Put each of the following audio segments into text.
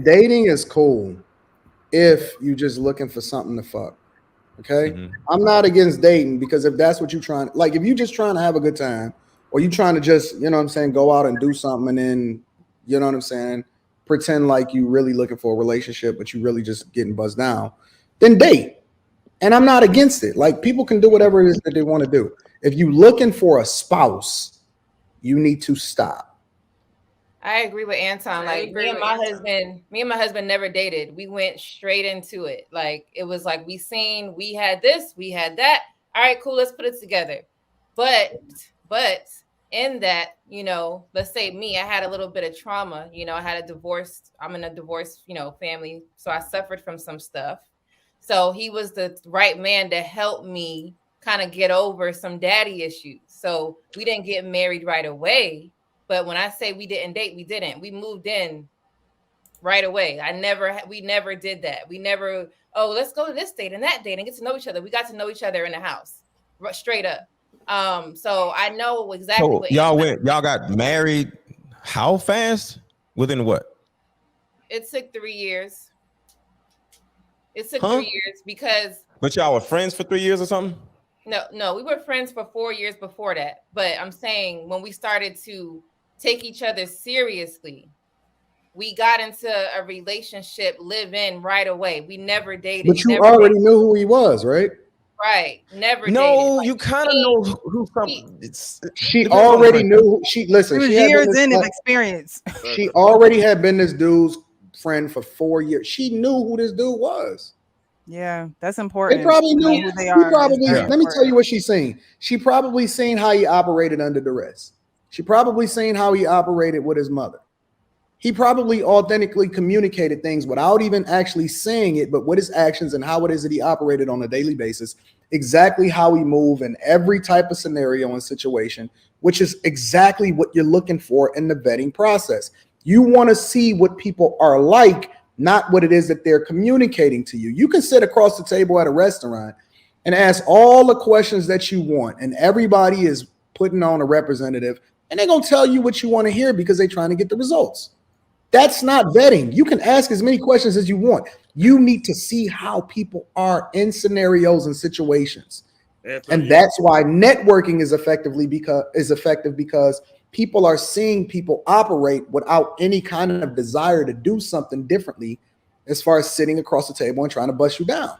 dating is cool if you just looking for something to fuck. Okay. I'm not against dating because if that's what you're trying, like if you just trying to have a good time or you trying to just, you know what I'm saying, go out and do something and then, you know what I'm saying, pretend like you really looking for a relationship, but you really just getting buzzed down, then date. And I'm not against it. Like people can do whatever it is that they want to do. If you looking for a spouse, you need to stop. I agree with Anton. Like me and my husband never dated. We went straight into it. Like it was like we had this, we had that. All right, cool, let's put it together. But in that, let's say me, I had a little bit of trauma. I had a divorce. I'm in a divorced, family. So I suffered from some stuff. So he was the right man to help me kind of get over some daddy issues. So we didn't get married right away. But when I say we didn't date, we didn't. We moved in right away. We never did that. We never, oh, let's go to this date and that date and get to know each other. We got to know each other in the house, straight up. So I know exactly what y'all got married. How fast? Within what? It took 3 years. It took 3 years because. But y'all were friends for 3 years or something? No, we were friends for 4 years before that. But I'm saying when we started to take each other seriously, we got into a relationship, live in right away. We never dated. But you already knew who he was, right? Right. Never dated. No, you kind of know who she already knew. She years in of experience. She already had been this dude's friend for 4 years. She knew who this dude was. Yeah, that's important. They probably knew who they are. Let me tell you what she's seen. She probably seen how he operated under duress. She probably seen how he operated with his mother. He probably authentically communicated things without even actually saying it, but with his actions and how it is that he operated on a daily basis, exactly how he moved in every type of scenario and situation, which is exactly what you're looking for in the vetting process. You want to see what people are like, not what it is that they're communicating to you. You can sit across the table at a restaurant and ask all the questions that you want, and everybody is putting on a representative, and they're going to tell you what you want to hear because they're trying to get the results. That's not vetting. You can ask as many questions as you want. You need to see how people are in scenarios and situations. And that's why networking is effective because people are seeing people operate without any kind of desire to do something differently as far as sitting across the table and trying to bust you down.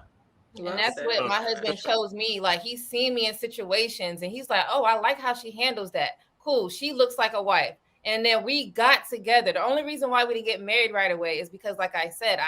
And that's what my husband shows me. Like he's seen me in situations and he's like, oh, I like how she handles that. Cool. She looks like a wife. And then we got together. The only reason why we didn't get married right away is because, like I said,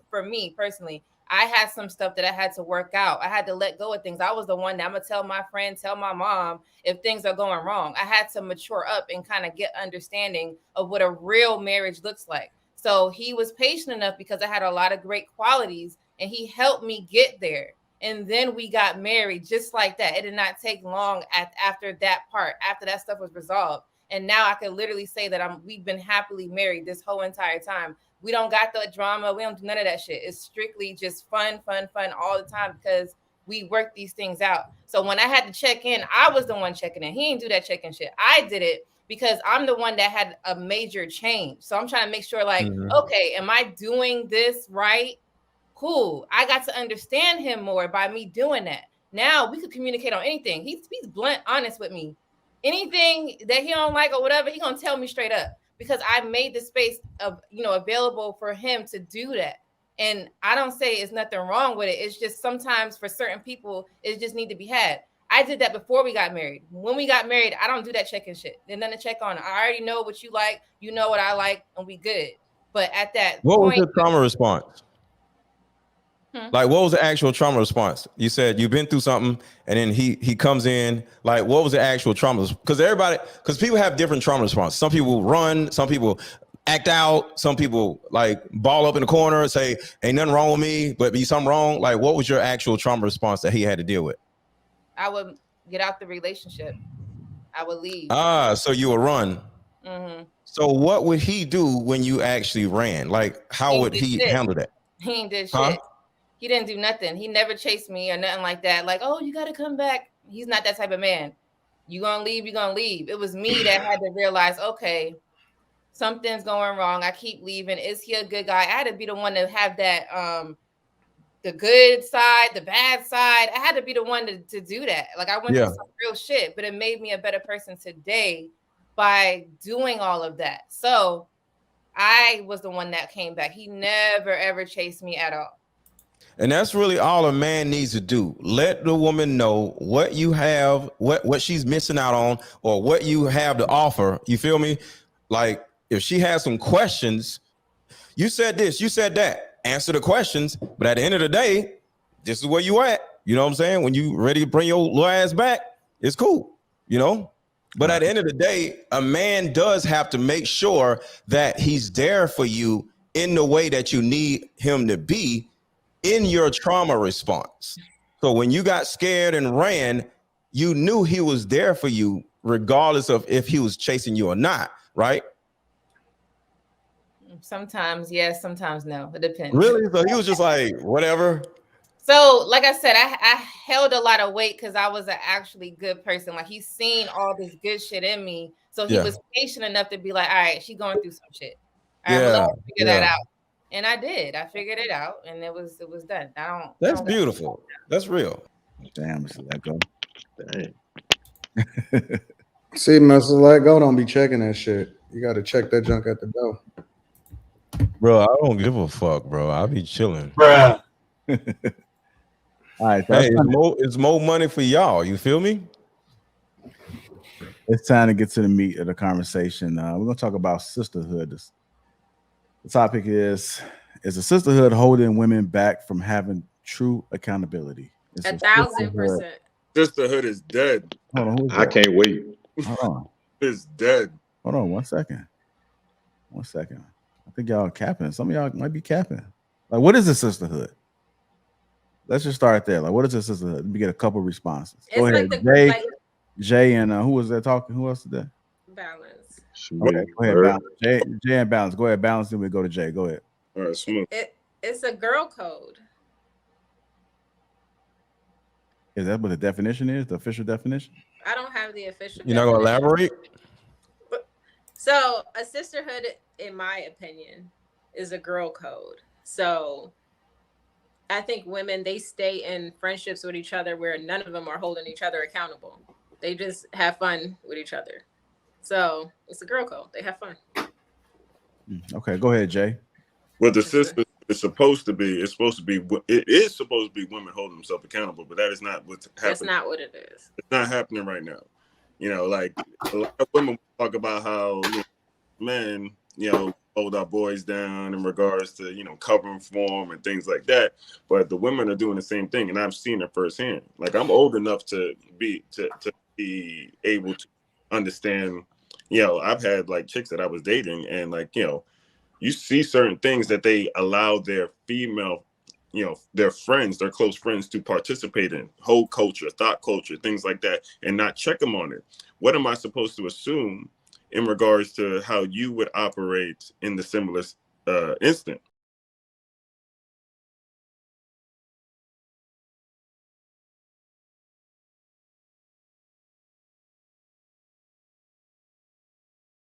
for me personally, I had some stuff that I had to work out. I had to let go of things. I was the one that I'm going to tell my friend, tell my mom if things are going wrong. I had to mature up and kind of get understanding of what a real marriage looks like. So he was patient enough because I had a lot of great qualities and he helped me get there. And then we got married just like that. It did not take long after that part, after that stuff was resolved. And now I can literally say that we've been happily married this whole entire time. We don't got the drama. We don't do none of that shit. It's strictly just fun all the time because we work these things out. So when I had to check in, I was the one checking in. He didn't do that checking shit. I did it because I'm the one that had a major change. So I'm trying to make sure okay, am I doing this right? Cool. I got to understand him more by me doing that. Now we could communicate on anything. He's blunt, honest with me. Anything that he don't like or whatever, he gonna tell me straight up because I made the space of available for him to do that. And I don't say it's nothing wrong with it. It's just sometimes for certain people, it just need to be had. I did that before we got married. When we got married, I don't do that checking shit. There's nothing to check on. I already know what you like. You know what I like, and we good. But at that what point, was your trauma response? Like, what was the actual trauma response? You said you've been through something, and then he comes in. Like, what was the actual trauma? Because people have different trauma responses. Some people run, some people act out, some people like ball up in the corner and say, "Ain't nothing wrong with me," but be something wrong. Like, what was your actual trauma response that he had to deal with? I would get out the relationship. I would leave. So you would run. Mm-hmm. So what would he do when you actually ran? Like, how would he handle that? He ain't did shit. He didn't do nothing. He never chased me or nothing like that. Like, oh, you got to come back. He's not that type of man. You gonna leave, you're gonna leave. It was me that had to realize, okay, something's going wrong. I keep leaving. Is he a good guy? I had to be the one to have that, the good side, the bad side. I had to be the one to do that. Like I went through some real shit, but it made me a better person today by doing all of that. So I was the one that came back. He never, ever chased me at all. And that's really all a man needs to do. Let the woman know what you have, what she's missing out on, or what you have to offer. You feel me? Like if she has some questions, you said this, you said that. Answer the questions, but at the end of the day, this is where you at. You know what I'm saying? When you ready to bring your little ass back, it's cool, you know? But at the end of the day, a man does have to make sure that he's there for you in the way that you need him to be in your trauma response. So when you got scared and ran, you knew he was there for you, regardless of if he was chasing you or not, right? Sometimes yes, sometimes no. It depends. Really? So he was just like, whatever. So, like I said, I held a lot of weight because I was an actually good person. Like he's seen all this good shit in me, so he was patient enough to be like, "All right, she's going through some shit. All right, well, let me figure that out." And I did. I figured it out, and it was done. That's beautiful. That's real. Damn, just let go. Dang. See, Mr. Let Go don't be checking that shit. You got to check that junk at the door. Bro, I don't give a fuck, bro. I'll be chilling. Bruh. All right, hey, it's more money for y'all. You feel me? It's time to get to the meat of the conversation. We're gonna talk about sisterhood. The topic is a sisterhood holding women back from having true accountability? 1,000%. Sisterhood is dead. Hold on, I can't wait. Hold on. It's dead. Hold on 1 second. 1 second. I think y'all are capping. Some of y'all might be capping. Like, what is a sisterhood? Let's just start there. Like, what is a sisterhood? Let me get a couple responses. It's Go ahead, like Jay, and who was that talking? Who else is there? Balance. Okay, go ahead, Balance. Jay and Balance. Go ahead, Balance. Then we go to Jay. Go ahead. All right, smooth. It's a girl code. Is that what the definition is? The official definition? I don't have the official. You're not gonna elaborate? So a sisterhood, in my opinion, is a girl code. So I think women, they stay in friendships with each other where none of them are holding each other accountable. They just have fun with each other. So it's a girl code. They have fun. Okay, go ahead, Jay. Well, the sister is supposed to be. It is supposed to be women holding themselves accountable, but that is not what's happening. That's not what it is. It's not happening right now. You know, like a lot of women talk about how men, hold our boys down in regards to, covering for them and things like that. But the women are doing the same thing, and I've seen it firsthand. Like I'm old enough to be able to understand. I've had like chicks that I was dating, and you see certain things that they allow their female, their friends, their close friends to participate in, whole culture, thought culture, things like that, and not check them on it. What am I supposed to assume in regards to how you would operate in the similar instant?